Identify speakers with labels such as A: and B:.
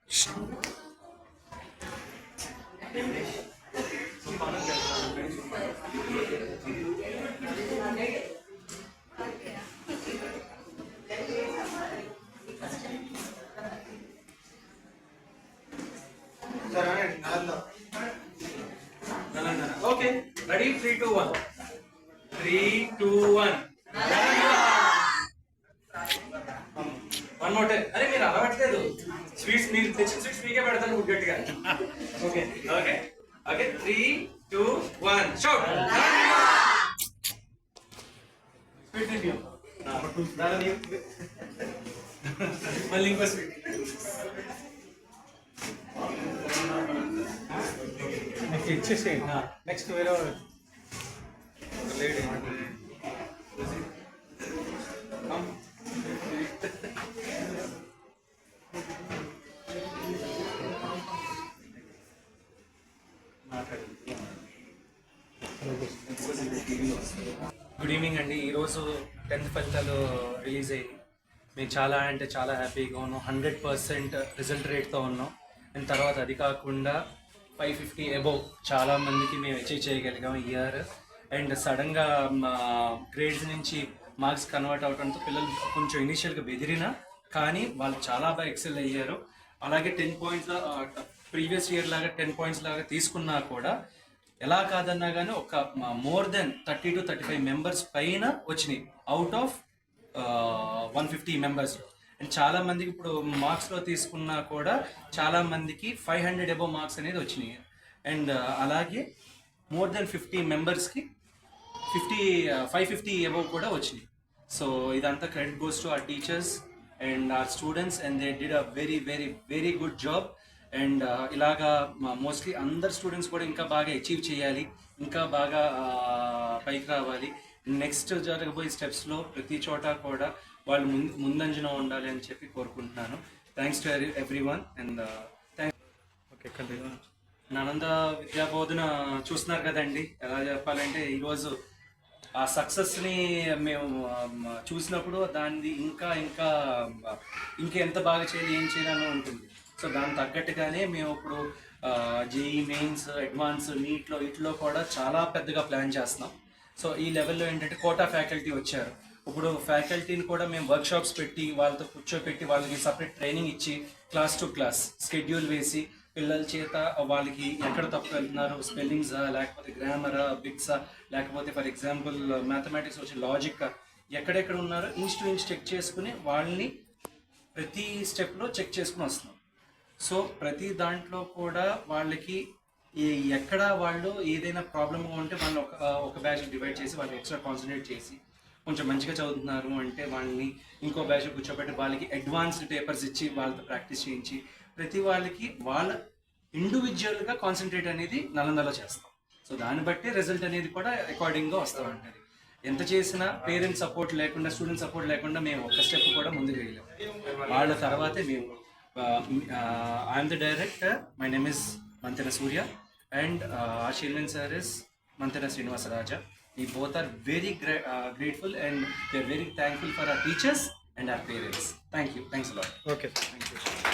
A: Okay, ready? 3, 2, 1. 3, 2, 1. One more time. అరే మీరు అలవాట్లేదు స్వీట్స్ మీరు తెచ్చిన స్వీట్స్ మీకే పెడతాను గట్టిగా. Okay okay okay 3, 2, 1 shout. Sweet review మళ్ళీ ఇంకో స్వీట్.
B: ఇచ్చేసేయండి. నెక్స్ట్ వేరే
A: లేడీ గుడ్ ఈవినింగ్ అండి. ఈరోజు 10th ఫలితాలు రిలీజ్ అయ్యి మేము చాలా అంటే చాలా హ్యాపీగా ఉన్నాం. 100% రిజల్ట్ రేట్తో ఉన్నాం. అండ్ తర్వాత అది కాకుండా 550 అబోవ్ చాలామందికి మేము అచీవ్ చేయగలిగాం ఈ ఇయర్. అండ్ సడన్గా గ్రేడ్స్ నుంచి మార్క్స్ కన్వర్ట్ అవడంతో పిల్లలు కొంచెం ఇనీషియల్గా బెదిరినా కానీ వాళ్ళు చాలా బాగా ఎక్సెల్ అయ్యారు. అలాగే 10 పాయింట్స్ ప్రీవియస్ ఇయర్ లాగా 10 పాయింట్స్ లాగా తీసుకున్నా కూడా ఎలా కాదన్నా కానీ ఒక మోర్ దెన్ 30 to 35 మెంబర్స్ పైన వచ్చినాయి అవుట్ ఆఫ్ 150 మెంబర్స్. అండ్ చాలా మందికి ఇప్పుడు మార్క్స్లో తీసుకున్నా కూడా చాలా మందికి 500 అబోవ్ మార్క్స్ అనేది వచ్చినాయి. అండ్ అలాగే మోర్ దెన్ 50 మెంబర్స్కి 550 అబోవ్ కూడా వచ్చినాయి. సో ఇదంతా credit goes to our teachers and our students and they did a very very very good job. And ఇలాగా మోస్ట్లీ అందరు స్టూడెంట్స్ కూడా ఇంకా బాగా అచీవ్ చేయాలి, ఇంకా బాగా పైకి రావాలి. నెక్స్ట్ జరగబోయే స్టెప్స్లో ప్రతి చోట కూడా వాళ్ళు ముందంజన ఉండాలి అని చెప్పి కోరుకుంటున్నాను. Thanks to everyone. And
B: okay
A: నానంద విద్యాబోధన చూస్తున్నారు కదండి. ఎలా చెప్పాలంటే ఈరోజు ఆ సక్సెస్ని మేము చూసినప్పుడు దాన్ని ఇంకా ఇంకా ఇంకెంత బాగా చేయాలి, ఏం చేయాలని ఉంటుంది. సో దానికి తగ్గట్టుగానే మేము ఇప్పుడు జేఈ మెయిన్స్, అడ్వాన్స్, నీట్లో వీటిలో కూడా చాలా పెద్దగా ప్లాన్ చేస్తున్నాం. సో ఈ లెవెల్లో ఏంటంటే కోటా ఫ్యాకల్టీ వచ్చారు. ఇప్పుడు ఫ్యాకల్టీని కూడా మేము వర్క్షాప్స్ పెట్టి వాళ్ళతో కూర్చోపెట్టి వాళ్ళకి సపరేట్ ట్రైనింగ్ ఇచ్చి క్లాస్ టు క్లాస్ స్కెడ్యూల్ వేసి పిల్లల చేత వాళ్ళకి ఎక్కడ తప్పు వెళ్తున్నారు, స్పెల్లింగ్సా లేకపోతే గ్రామరా, బిట్సా లేకపోతే ఫర్ ఎగ్జాంపుల్ మ్యాథమెటిక్స్ వచ్చి లాజిక్ ఎక్కడెక్కడ ఉన్నారో ఇంచ్ టు ఇంచ్ చెక్ చేసుకుని వాళ్ళని ప్రతి స్టెప్లో చెక్ చేసుకుని వస్తున్నాం. సో ప్రతి దాంట్లో కూడా వాళ్ళకి ఎక్కడ వాళ్ళు ఏదైనా ప్రాబ్లమ్గా ఉంటే వాళ్ళు ఒక బ్యాచ్ డివైడ్ చేసి వాళ్ళకి ఎక్స్ట్రా కాన్సన్ట్రేట్ చేసి కొంచెం మంచిగా చదువుతున్నారు అంటే వాళ్ళని ఇంకో బ్యాచ్ కూర్చోబెట్టి వాళ్ళకి అడ్వాన్స్డ్ పేపర్స్ ఇచ్చి వాళ్ళతో ప్రాక్టీస్ చేయించి ప్రతి వాళ్ళకి వాళ్ళ ఇండివిజువల్గా కాన్సన్ట్రేట్ అనేది నలందలో చేస్తాం. సో దాన్ని బట్టి రిజల్ట్ అనేది కూడా అకార్డింగ్గా వస్తూ ఉంటుంది. ఎంత చేసినా పేరెంట్స్ సపోర్ట్ లేకుండా, స్టూడెంట్ సపోర్ట్ లేకుండా మేము ఒక స్టెప్ కూడా ముందుకు వెళ్ళాము. వాళ్ళ తర్వాతే మేము I'm the director. My name is Mantena Surya and our chairman sir is Mantena Srinivasa Raja. We both are very grateful and we are very thankful for our teachers and our parents. Thank you. Thanks a lot.
B: Okay. Thank you.